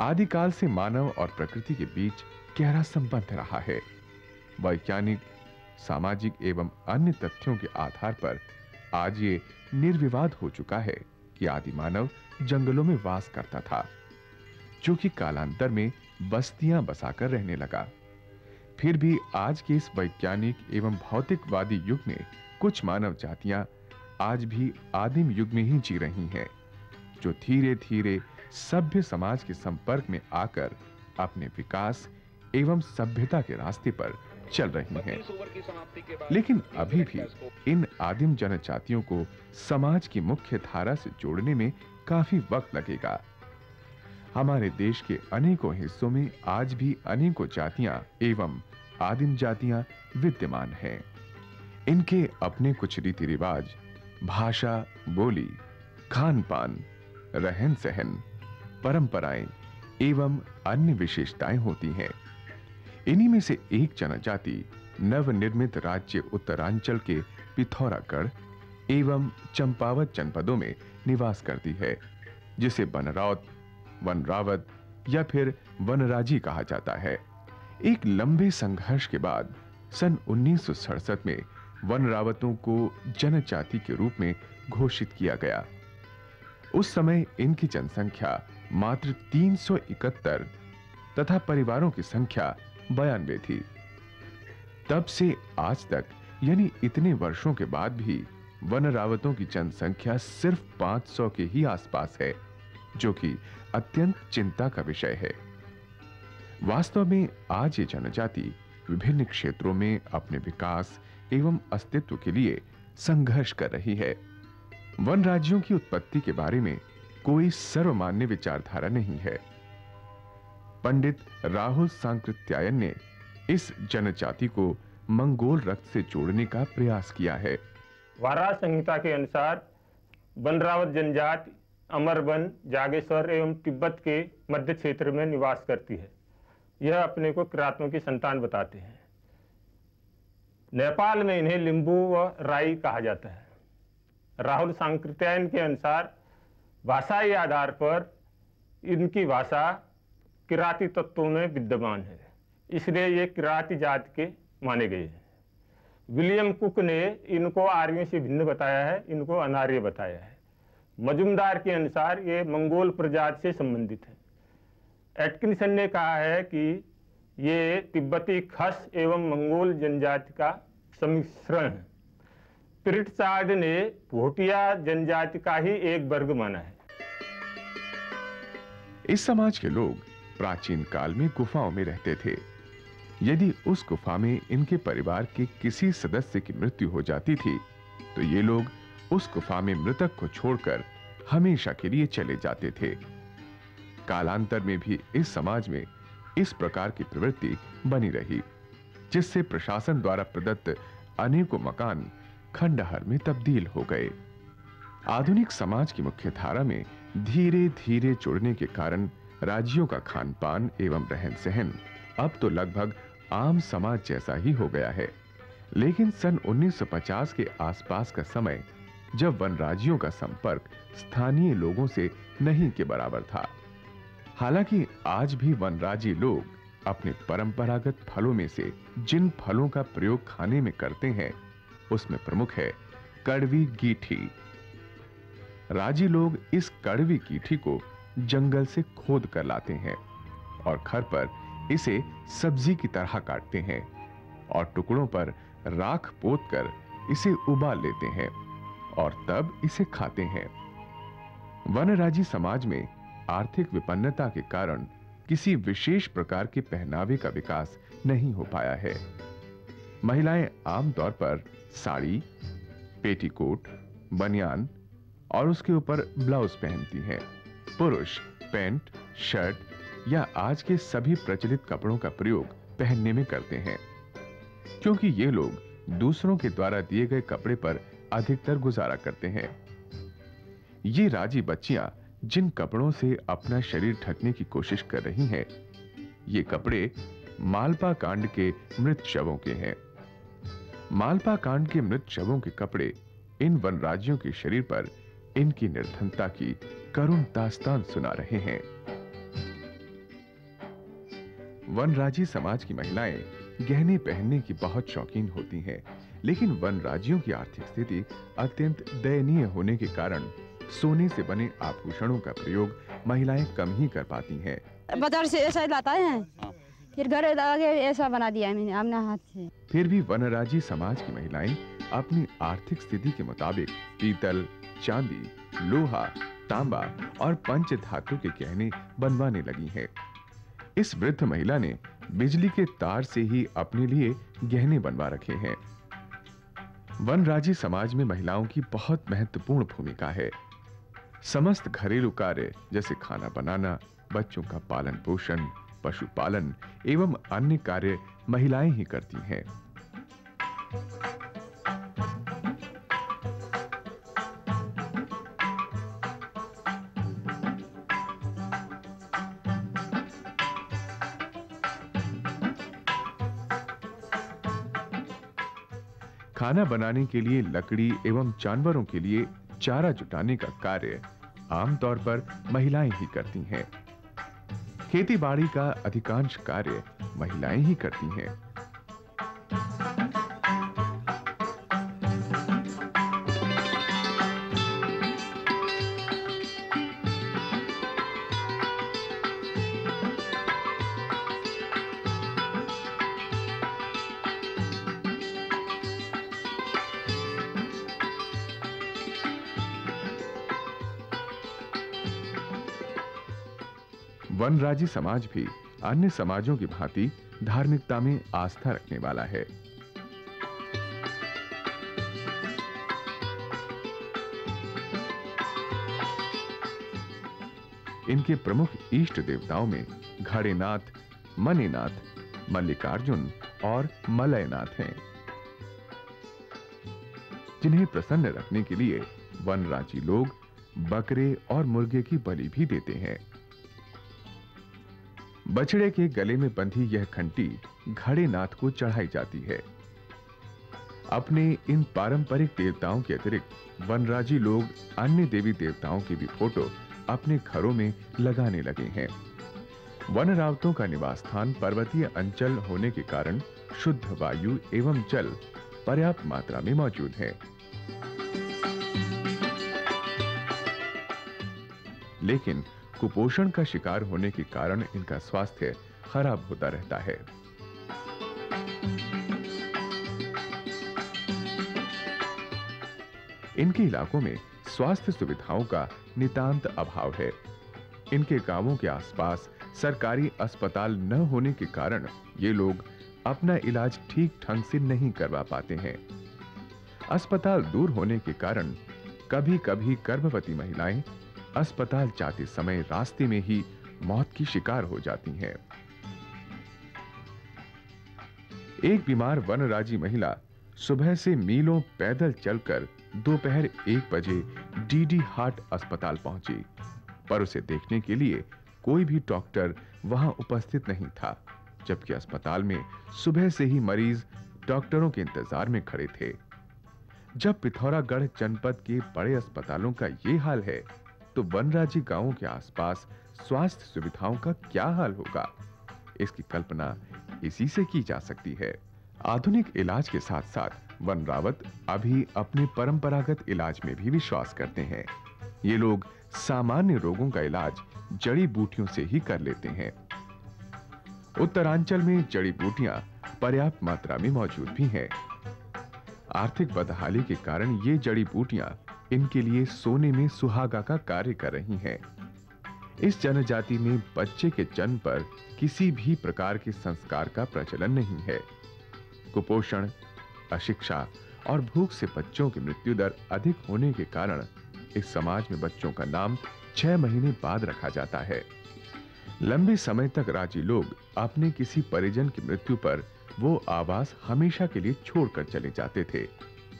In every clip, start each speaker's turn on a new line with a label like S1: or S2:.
S1: आदिकाल से मानव और प्रकृति के बीच गहरा संबंध रहा है। वैज्ञानिक, सामाजिक एवं अन्य तथ्यों के आधार पर आज ये निर्विवाद हो चुका है कि आदि मानव जंगलों में वास करता था, जो कि कालांतर में बस्तियां बसाकर रहने लगा। फिर भी आज के इस वैज्ञानिक एवं भौतिकवादी युग में कुछ मानव जातियां आज भी आदिम युग में ही जी रही हैं, जो धीरे-धीरे सभ्य समाज के संपर्क में आकर अपने विकास एवं सभ्यता के रास्ते पर चल रही हैं। लेकिन अभी भी इन आदिम जनजातियों को समाज की मुख्य धारा से जोड़ने में काफी वक्त लगेगा। हमारे देश के अनेकों हिस्सों में आज भी अनेकों जातियां एवं आदिम जातियां विद्यमान हैं। इनके अपने कुछ रीति रिवाज, भाषा, बोली, खान पान, रहन सहन, परंपराएं एवं अन्य विशेषताएं होती हैं। इन्हीं में से एक जनजाति नवनिर्मित राज्य उत्तरांचल के पिथौरागढ़ एवं चंपावत जनपदों में निवास करती है, जिसे बनरौत, वनरावत या फिर वनराजी कहा जाता है। एक लंबे संघर्ष के बाद सन 1967 में वनरावतों को जनजाति के रूप में घोषित किया गया। उस समय इनकी जनसंख्या मात्र 371 तथा परिवारों की संख्या 92 थी। तब से आज तक यानी इतने वर्षों के बाद भी वनरावतों की जनसंख्या सिर्फ 500 के ही आसपास है, जो कि अत्यंत चिंता का विषय है। वास्तव में आज ये जनजाति विभिन्न क्षेत्रों में अपने विकास एवं अस्तित्व के लिए संघर्ष कर रही है। वन राज्यों की उत्पत्ति के बारे में कोई सर्वमान्य विचारधारा नहीं है। पंडित राहुल सांकृत्यायन ने इस जनजाति को मंगोल रक्त से जोड़ने का प्रयास किया है।
S2: वाराह संहिता के अनुसार बनरावत जनजाति अमरवन, जागेश्वर एवं तिब्बत के मध्य क्षेत्र में निवास करती है। यह अपने को किरातों की संतान बताते हैं। नेपाल में इन्हें लिंबू व राई कहा जाता है। राहुल सांकृत्यायन के अनुसार भाषाई आधार पर इनकी भाषा किराती तत्वों में विद्यमान है, इसलिए ये किराती जाति के माने गए हैं। विलियम कुक ने इनको आर्यों से भिन्न बताया है, इनको अनार्य बताया है। मजुमदार के अनुसार ये मंगोल प्रजाति से संबंधित है। एटकिंसन ने कहा है कि ये तिब्बती खस एवं मंगोल जनजाति का सम्मिश्रण है। प्रिट्सार्ड ने भोटिया जनजाति का ही एक वर्ग माना है।
S1: इस समाज के लोग प्राचीन काल में गुफाओं में रहते थे। यदि उस गुफा में इनके परिवार के किसी सदस्य की मृत्यु हो जाती थी, तो ये लोग उस गुफा में मृतक को छोड़कर हमेशा के लिए चले जाते थे। कालांतर में भी इस समाज में इस प्रकार की प्रवृत्ति बनी रही, जिससे प्रशासन द्वारा प्रदत्त अनेकों मकान खंडहर में तब्दील हो गए। आधुनिक समाज की मुख्य धारा में धीरे धीरे जुड़ने के कारण राज्यों का खान पान एवं रहन सहन अब तो लगभग आम समाज जैसा ही हो गया है। लेकिन सन 1950 के आसपास का समय, जब वनराजियों का संपर्क स्थानीय लोगों से नहीं के बराबर था। हालांकि आज भी वनराजी लोग अपने परंपरागत फलों में से जिन फलों का प्रयोग खाने में करते हैं, उसमें प्रमुख है कड़वी गीठी। राजी लोग इस कड़वी गीठी को जंगल से खोद कर लाते हैं और घर पर इसे सब्जी की तरह काटते हैं और टुकड़ों पर राख पोत कर इसे उबाल लेते हैं और तब इसे खाते हैं। वनराजी समाज में आर्थिक विपन्नता के कारण किसी विशेष प्रकार के पहनावे का विकास नहीं हो पाया है। महिलाएं आमतौर पर साड़ी, पेटीकोट, बनियान और उसके ऊपर ब्लाउज पहनती हैं। पुरुष पैंट, शर्ट या आज के सभी प्रचलित कपड़ों का प्रयोग पहनने में करते हैं, क्योंकि ये लोग दूसरों के द्वारा दिए गए कपड़े पर अधिकतर गुजारा करते हैं। ये राजी बच्चियां जिन कपड़ों से अपना शरीर ढकने की कोशिश कर रही हैं, ये कपड़े मालपा कांड के मृत शवों के हैं। मालपा कांड के मृत शवों के कपड़े इन वनराजियों के शरीर पर इनकी निर्धनता की करुण दास्तान सुना रहे हैं। वनराजी समाज की महिलाएं गहने पहनने की बहुत शौकीन होती हैं, लेकिन वनराजियों की आर्थिक स्थिति अत्यंत दयनीय होने के कारण सोने से बने आभूषणों का प्रयोग महिलाएं कम ही कर पाती हैं।
S3: बाजार से ऐसा लाता है, फिर घर आगे ऐसा बना दिया है मैंने अपने हाथ से।
S1: फिर भी वनराजी समाज की महिलाएं अपनी आर्थिक स्थिति के मुताबिक पीतल, चांदी, लोहा, तांबा और पंच धातु के गहने बनवाने लगी हैं। इस वृद्ध महिला ने बिजली के तार से ही अपने लिए गहने बनवा रखे हैं। वनराजी समाज में महिलाओं की बहुत महत्वपूर्ण भूमिका है। समस्त घरेलू कार्य जैसे खाना बनाना, बच्चों का पालन पोषण, पशुपालन एवं अन्य कार्य महिलाएं ही करती हैं। खाना बनाने के लिए लकड़ी एवं जानवरों के लिए चारा जुटाने का कार्य आमतौर पर महिलाएं ही करती हैं। खेती बाड़ी का अधिकांश कार्य महिलाएं ही करती हैं। वनराजी समाज भी अन्य समाजों की भांति धार्मिकता में आस्था रखने वाला है। इनके प्रमुख इष्ट देवताओं में घड़ेनाथ, मणिनाथ, मल्लिकार्जुन और मलयनाथ हैं, जिन्हें प्रसन्न रखने के लिए वनराजी लोग बकरे और मुर्गे की बलि भी देते हैं। बछड़े के गले में बंधी यह घंटी घड़ेनाथ को चढ़ाई जाती है। अपने इन पारंपरिक देवताओं के अतिरिक्त वनराजी लोग अन्य देवी देवताओं की भी फोटो अपने घरों में लगाने लगे हैं। वन रावतों का निवास स्थान पर्वतीय अंचल होने के कारण शुद्ध वायु एवं जल पर्याप्त मात्रा में मौजूद है। लेकिन कुपोषण का शिकार होने के कारण इनका स्वास्थ्य खराब होता रहता है। इनके इलाकों में स्वास्थ्य सुविधाओं का नितांत अभाव है। इनके गांवों के आसपास सरकारी अस्पताल न होने के कारण ये लोग अपना इलाज ठीक ढंग से नहीं करवा पाते हैं। अस्पताल दूर होने के कारण कभी-कभी गर्भवती महिलाएं अस्पताल जाते समय रास्ते में ही मौत की शिकार हो जाती हैं। एक बीमार वनराजी महिला सुबह से मीलों पैदल चलकर दोपहर 1 बजे डीडी हार्ट अस्पताल पहुंची, पर उसे देखने के लिए कोई भी डॉक्टर वहां उपस्थित नहीं था, जबकि अस्पताल में सुबह से ही मरीज डॉक्टरों के इंतजार में खड़े थे। जब पिथौरागढ़ जनपद के बड़े अस्पतालों का ये हाल है, तो वनराजी गांवों के आसपास स्वास्थ्य सुविधाओं का क्या हाल होगा, इसकी कल्पना इसी से की जा सकती है। आधुनिक इलाज के साथ साथ वन रावत अभी अपने परंपरागत इलाज में भी विश्वास करते हैं। ये लोग सामान्य रोगों का इलाज जड़ी बूटियों से ही कर लेते हैं। उत्तरांचल में जड़ी बूटियां पर्याप्त मात्रा में मौजूद भी हैं। आर्थिक बदहाली के कारण ये जड़ी बूटियां इनके लिए सोने में सुहागा का कार्य कर रही हैं। इस जनजाति में बच्चे के जन्म पर किसी भी प्रकार के संस्कार का प्रचलन नहीं है। कुपोषण, अशिक्षा और भूख से बच्चों की मृत्यु दर अधिक होने के कारण इस समाज में बच्चों का नाम 6 महीने बाद रखा जाता है। लंबे समय तक राजी लोग अपने किसी परिजन की मृत्यु पर वो आवास हमेशा के लिए छोड़कर चले जाते थे,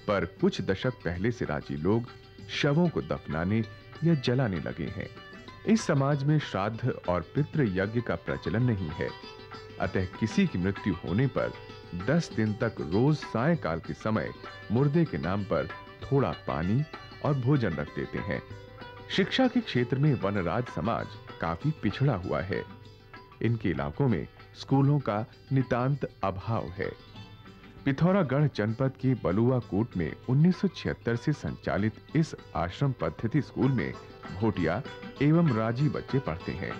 S1: पर कुछ दशक पहले से राजी लोग शवों को दफनाने या जलाने लगे हैं। इस समाज में श्राद्ध और पितृ यज्ञ का प्रचलन नहीं है, अतः किसी की मृत्यु होने पर 10 दिन तक रोज सायंकाल के समय मुर्दे के नाम पर थोड़ा पानी और भोजन रख देते हैं। शिक्षा के क्षेत्र में वनराज समाज काफी पिछड़ा हुआ है। इनके इलाकों में स्कूलों का नितांत अभाव है। पिथौरागढ़ जनपद के बलुआकोट में 1976 से संचालित इस आश्रम पद्धति स्कूल में भोटिया एवं राजी बच्चे पढ़ते हैं।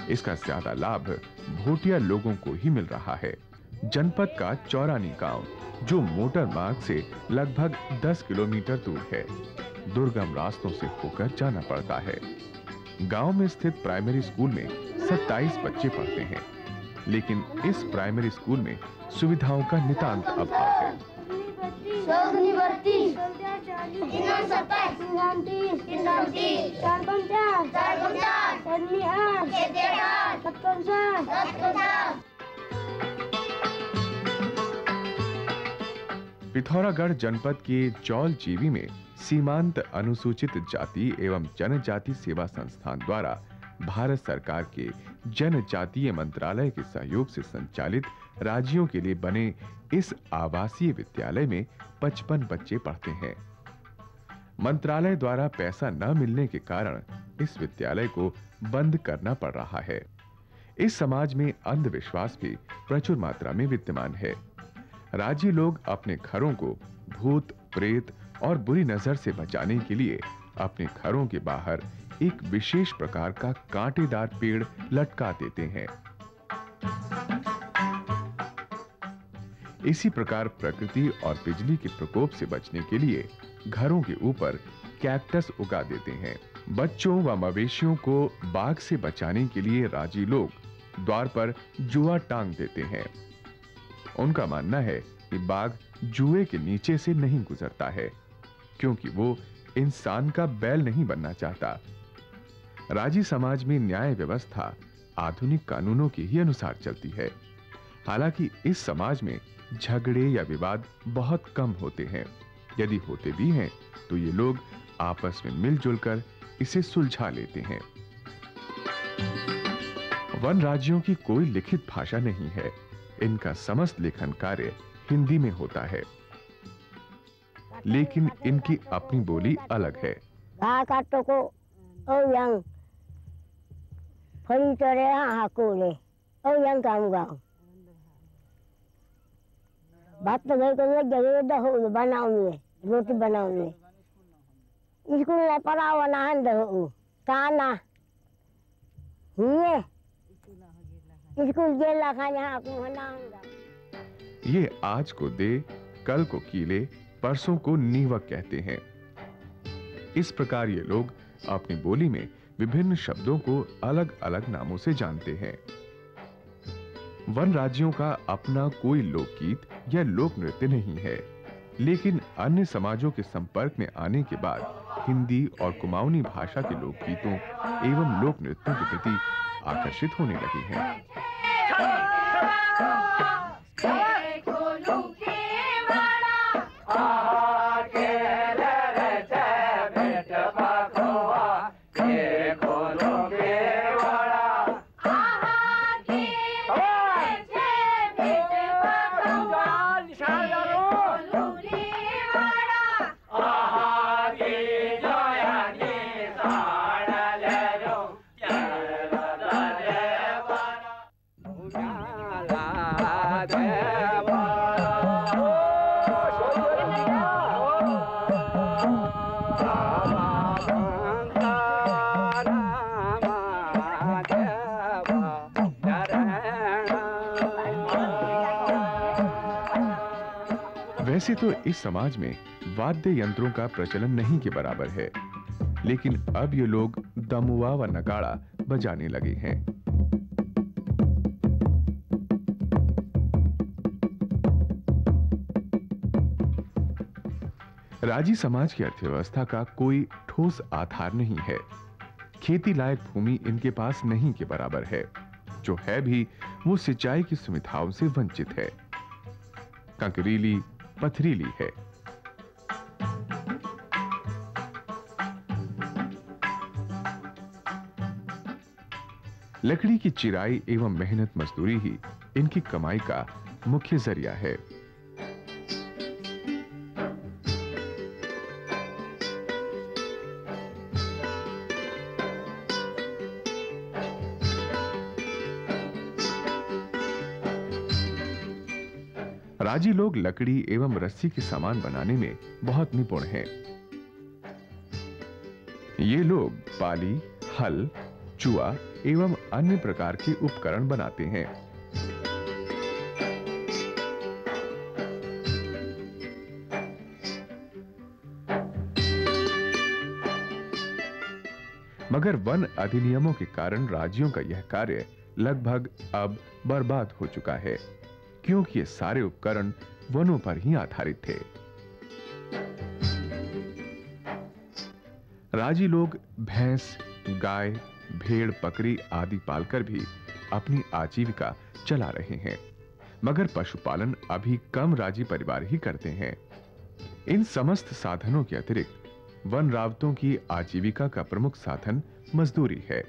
S1: इसका ज्यादा लाभ भोटिया लोगों को ही मिल रहा है। जनपद का चौरानी गांव, जो मोटर मार्ग से लगभग 10 किलोमीटर दूर है, दुर्गम रास्तों से होकर जाना पड़ता है। गांव में स्थित प्राइमरी स्कूल में 27 बच्चे पढ़ते हैं, लेकिन इस प्राइमरी स्कूल में सुविधाओं का नितांत अभाव है। पिथौरागढ़ जनपद के जौल जीवी में सीमांत अनुसूचित जाति एवं जनजाति सेवा संस्थान द्वारा भारत सरकार के जनजातीय मंत्रालय के सहयोग से संचालित राज्यों के लिए बने इस आवासीय विद्यालय में 55 बच्चे पढ़ते हैं। मंत्रालय द्वारा पैसा न मिलने के कारण इस विद्यालय को बंद करना पड़ रहा है। इस समाज में अंधविश्वास भी प्रचुर मात्रा में विद्यमान है। राज्य लोग अपने घरों को भूत, प्रेत और बुरी नजर से बचाने के लिए अपने घरों के बाहर एक विशेष प्रकार का कांटेदार पेड़ लटका देते हैं। इसी प्रकार प्रकृति और बिजली के प्रकोप से बचने के लिए घरों के ऊपर कैक्टस उगा देते हैं। बच्चों व मवेशियों को बाघ से बचाने के लिए राजी लोग द्वार पर जुआ टांग देते हैं। उनका मानना है कि बाघ जुए के नीचे से नहीं गुजरता है, क्योंकि वो इंसान का बैल नहीं बनना चाहता। राजी समाज में न्याय व्यवस्था आधुनिक कानूनों के ही अनुसार चलती है। हालांकि इस समाज में झगड़े या विवाद बहुत कम होते हैं। यदि होते भी हैं तो ये लोग आपस में मिलजुल कर इसे सुलझा लेते हैं। वन राज्यों की कोई लिखित भाषा नहीं है। इनका समस्त लेखन कार्य हिंदी में होता है, लेकिन इनकी अपनी बोली अलग है।
S4: बात तो घर को जगह हो बनाऊंगे, रोटी बनाऊंगे, स्कूल में पढ़ाओ ना हो काना ये स्कूल जेला खा यहाँ
S1: ये आज को दे, कल को कीले, परसों को नीवक कहते हैं। इस प्रकार ये लोग अपनी बोली में विभिन्न शब्दों को अलग अलग नामों से जानते हैं। वन राज्यों का अपना कोई लोकगीत या लोक नृत्य नहीं है, लेकिन अन्य समाजों के संपर्क में आने के बाद हिंदी और कुमाऊनी भाषा के लोकगीतों एवं लोक नृत्यों के प्रति आकर्षित होने लगे हैं। वैसे तो इस समाज में वाद्य यंत्रों का प्रचलन नहीं के बराबर है, लेकिन अब ये लोग दमुआ व नगाड़ा बजाने लगे हैं। राजी समाज की अर्थव्यवस्था का कोई ठोस आधार नहीं है। खेती लायक भूमि इनके पास नहीं के बराबर है। जो है भी वो सिंचाई की सुविधाओं से वंचित है। कंकरीली पथरीली है। लकड़ी की चिराई एवं मेहनत मजदूरी ही इनकी कमाई का मुख्य जरिया है। राजी लोग लकड़ी एवं रस्सी के सामान बनाने में बहुत निपुण हैं। ये लोग पाली, हल, चुआ एवं अन्य प्रकार के उपकरण बनाते हैं। मगर वन अधिनियमों के कारण राजियों का यह कार्य लगभग अब बर्बाद हो चुका है, क्योंकि ये सारे उपकरण वनों पर ही आधारित थे। राजी लोग भैंस, गाय, भेड़, बकरी आदि पालकर भी अपनी आजीविका चला रहे हैं, मगर पशुपालन अभी कम राजी परिवार ही करते हैं। इन समस्त साधनों के अतिरिक्त वन रावतों की आजीविका का प्रमुख साधन मजदूरी है।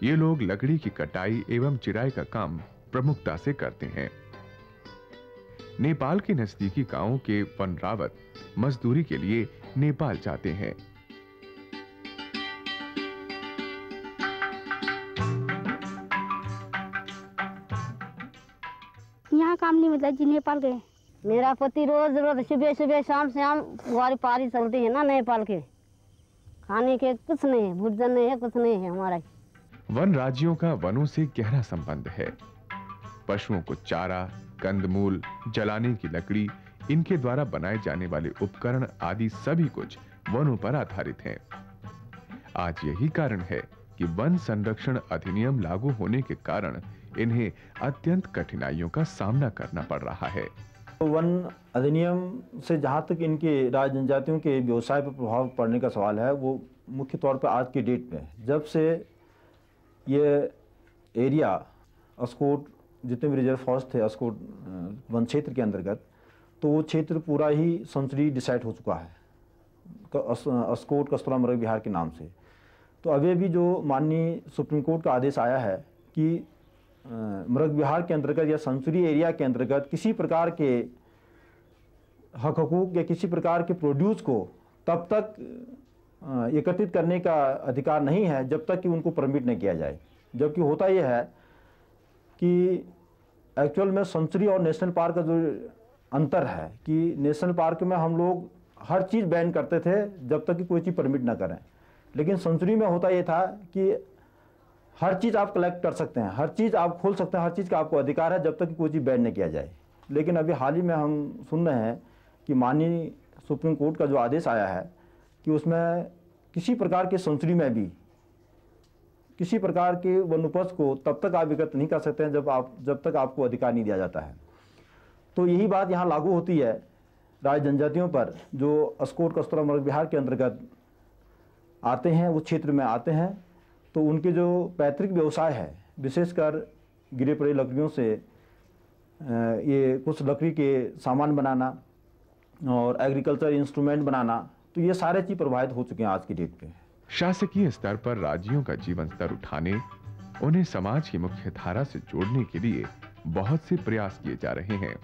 S1: ये लोग लकड़ी की कटाई एवं चिराई का काम प्रमुखता से करते हैं। नेपाल के नजदीकी गांवों के वन रावत मजदूरी के लिए नेपाल जाते हैं।
S3: यहाँ काम नहीं मिलता जी, नेपाल गए।
S4: मेरा पति रोज रोज सुबह सुबह शाम शाम हमारी पारी चलती है ना नेपाल के। खाने के कुछ नहीं है, भोजन नहीं है, कुछ नहीं है हमारा।
S1: वन राज्यों का वनों से गहरा संबंध है। पशुओं को चारा, कंदमूल, जलाने की लकड़ी, इनके द्वारा बनाए जाने वाले उपकरण आदि सभी कुछ वनों पर आधारित हैं। आज यही कारण है कि वन संरक्षण अधिनियम लागू होने के कारण इन्हें अत्यंत कठिनाइयों का सामना करना पड़ रहा है।
S5: वन अधिनियम से जहाँ तक इनके राज्य जनजातियों के व्यवसाय पर प्रभाव पड़ने का सवाल है, वो मुख्य तौर पर आज की डेट में, जब से ये एरिया अस्कोट, जितने भी रिजर्व फॉरेस्ट थे अस्कोट वन क्षेत्र के अंतर्गत, तो वो क्षेत्र पूरा ही सेंचुरी डिसाइड हो चुका है अस्कोट कस्तूरा मृग विहार के नाम से। तो अभी भी जो माननीय सुप्रीम कोर्ट का आदेश आया है कि मृग विहार के अंतर्गत या सेंचुरी एरिया के अंतर्गत किसी प्रकार के हक हकूक या किसी प्रकार के प्रोड्यूस को तब तक एकत्रित करने का अधिकार नहीं है जब तक कि उनको परमिट नहीं किया जाए। जबकि होता यह है कि एक्चुअल में सेंचुरी और नेशनल पार्क का जो अंतर है कि नेशनल पार्क में हम लोग हर चीज़ बैन करते थे जब तक कि कोई चीज़ परमिट ना करें, लेकिन सेंचुरी में होता ये था कि हर चीज़ आप कलेक्ट कर सकते हैं, हर चीज़ आप खोल सकते हैं, हर चीज़ का आपको अधिकार है जब तक कि कोई चीज़ बैन नहीं किया जाए। लेकिन अभी हाल ही में हम सुन रहे हैं कि माननीय सुप्रीम कोर्ट का जो आदेश आया है कि उसमें किसी प्रकार के सेंचुरी में भी किसी प्रकार के वनोपज को तब तक आप एकत्र नहीं कर सकते हैं जब तक आपको अधिकार नहीं दिया जाता है। तो यही बात यहाँ लागू होती है राज्य जनजातियों पर जो अस्कोट कस्तूरा मृग विहार के अंतर्गत आते हैं, उस क्षेत्र में आते हैं। तो उनके जो पैतृक व्यवसाय है, विशेषकर गिरे पड़े लकड़ियों से ये कुछ लकड़ी के सामान बनाना और एग्रीकल्चर इंस्ट्रूमेंट बनाना, तो ये सारे चीज़ प्रभावित हो चुके हैं आज की डेट पे।
S1: शासकीय स्तर पर राज्यों का जीवन स्तर उठाने, उन्हें समाज की मुख्य धारा से जोड़ने के लिए बहुत से प्रयास किए जा रहे हैं।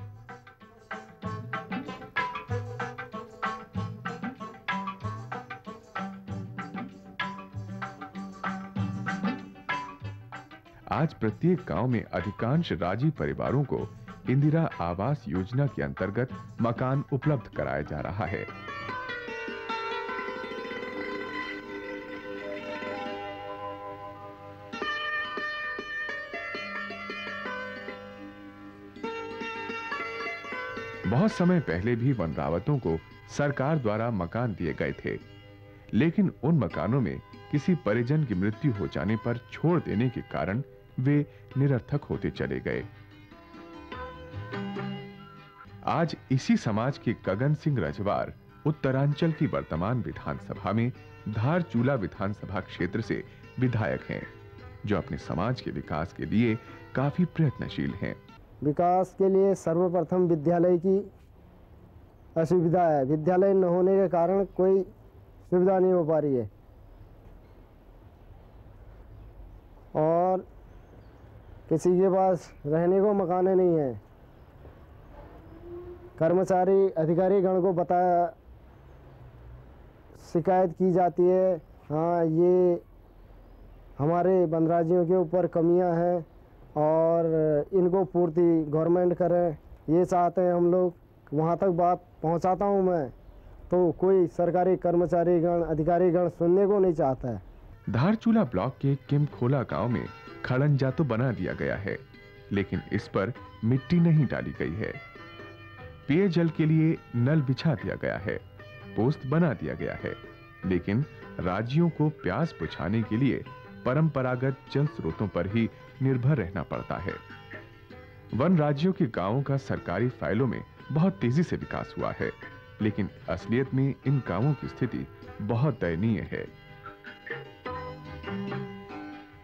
S1: आज प्रत्येक गांव में अधिकांश राजी परिवारों को इंदिरा आवास योजना के अंतर्गत मकान उपलब्ध कराया जा रहा है। बहुत समय पहले भी वन रावतों को सरकार द्वारा मकान दिए गए थे, लेकिन उन मकानों में किसी परिजन की मृत्यु हो जाने पर छोड़ देने के कारण वे निरर्थक होते चले गए। आज इसी समाज के गगन सिंह रजवार उत्तरांचल की वर्तमान विधानसभा में धारचूला विधानसभा क्षेत्र से विधायक हैं, जो अपने समाज के विकास के लिए काफी प्रयत्नशील हैं।
S6: विकास के लिए सर्वप्रथम विद्यालय की असुविधा है। विद्यालय न होने के कारण कोई सुविधा नहीं हो पा रही है और किसी के पास रहने को मकान नहीं है। कर्मचारी अधिकारी गण को बताया, शिकायत की जाती है, हाँ ये हमारे वन राज्यों के ऊपर कमियां हैं, और इनको पूर्ति गवर्नमेंट करे, ये चाहते हैं हम लोग। वहाँ तक बात पहुँचाता हूँ मैं, तो कोई सरकारी कर्मचारीगण अधिकारीगण सुनने को नहीं चाहता है।
S1: धारचूला ब्लॉक के किमखोला गांव में खड़ंजा तो बना दिया गया है, लेकिन इस पर मिट्टी नहीं डाली गई है। पेयजल के लिए नल बिछा दिया गया है, पोस्ट बना दिया गया है, लेकिन राज्यों को प्यास बुझाने के लिए परंपरागत जल स्रोतों पर ही निर्भर रहना पड़ता है। वन राज्यों के गांवों का सरकारी फाइलों में बहुत तेजी से विकास हुआ है, लेकिन असलियत में इन गांवों की स्थिति बहुत दयनीय है।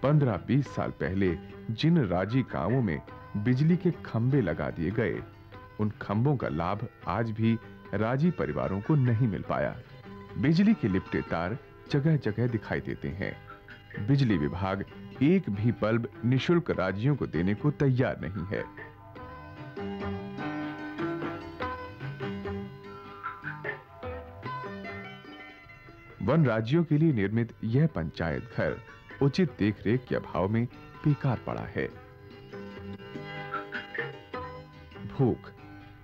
S1: 15-20 साल पहले जिन राजी गांवों में बिजली के खंभे लगा दिए गए, उन खंभों का लाभ आज भी राजी परिवारों को नहीं मिल पाया। बिजली के लिपटे तार जगह जगह दिखाई देते हैं। बिजली विभाग एक भी बल्ब निशुल्क राजियों को देने को तैयार नहीं है। वन राज्यों के लिए निर्मित यह पंचायत घर उचित देखरेख के अभाव में बेकार पड़ा है। भूख,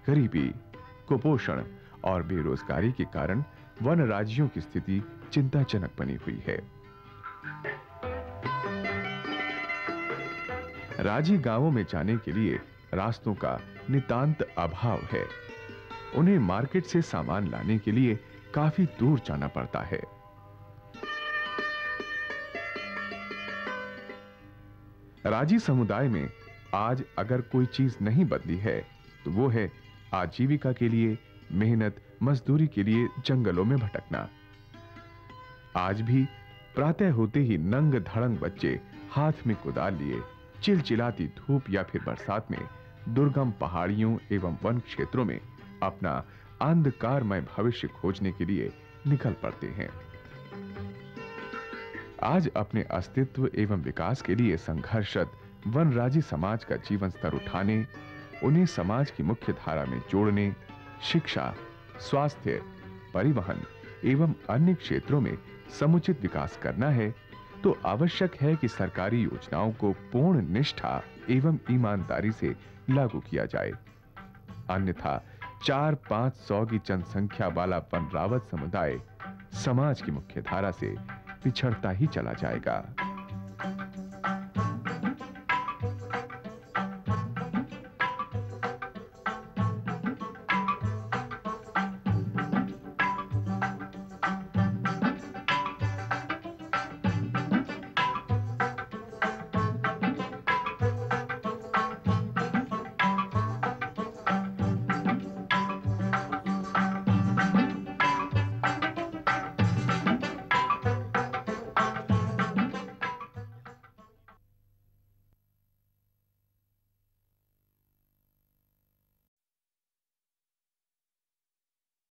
S1: गरीबी, कुपोषण और बेरोजगारी के कारण वन राज्यों की स्थिति चिंताजनक बनी हुई है। राजी गांवों में जाने के लिए रास्तों का नितांत अभाव है। उन्हें मार्केट से सामान लाने के लिए काफी दूर जाना पड़ता है। राजी समुदाय में आज अगर कोई चीज नहीं बदली है तो वो है आजीविका के लिए मेहनत मजदूरी के लिए जंगलों में भटकना। आज भी प्रातः होते ही नंग धड़ंग बच्चे हाथ में कुदाल लिए चिलचिलाती धूप या फिर बरसात में दुर्गम पहाड़ियों एवं वन क्षेत्रों में अपना अंधकारमय भविष्य खोजने के लिए निकल पड़ते हैं। आज अपने अस्तित्व एवं विकास के लिए संघर्षरत वनराजी समाज का जीवन स्तर उठाने, उन्हें समाज की मुख्य धारा में जोड़ने, शिक्षा, स्वास्थ्य, परिवहन एवं अन्य क्षेत्रों में समुचित विकास करना है तो आवश्यक है कि सरकारी योजनाओं को पूर्ण निष्ठा एवं ईमानदारी से लागू किया जाए। अन्यथा 400-500 की जनसंख्या वाला वन रावत समुदाय समाज की मुख्य धारा से पिछड़ता ही चला जाएगा।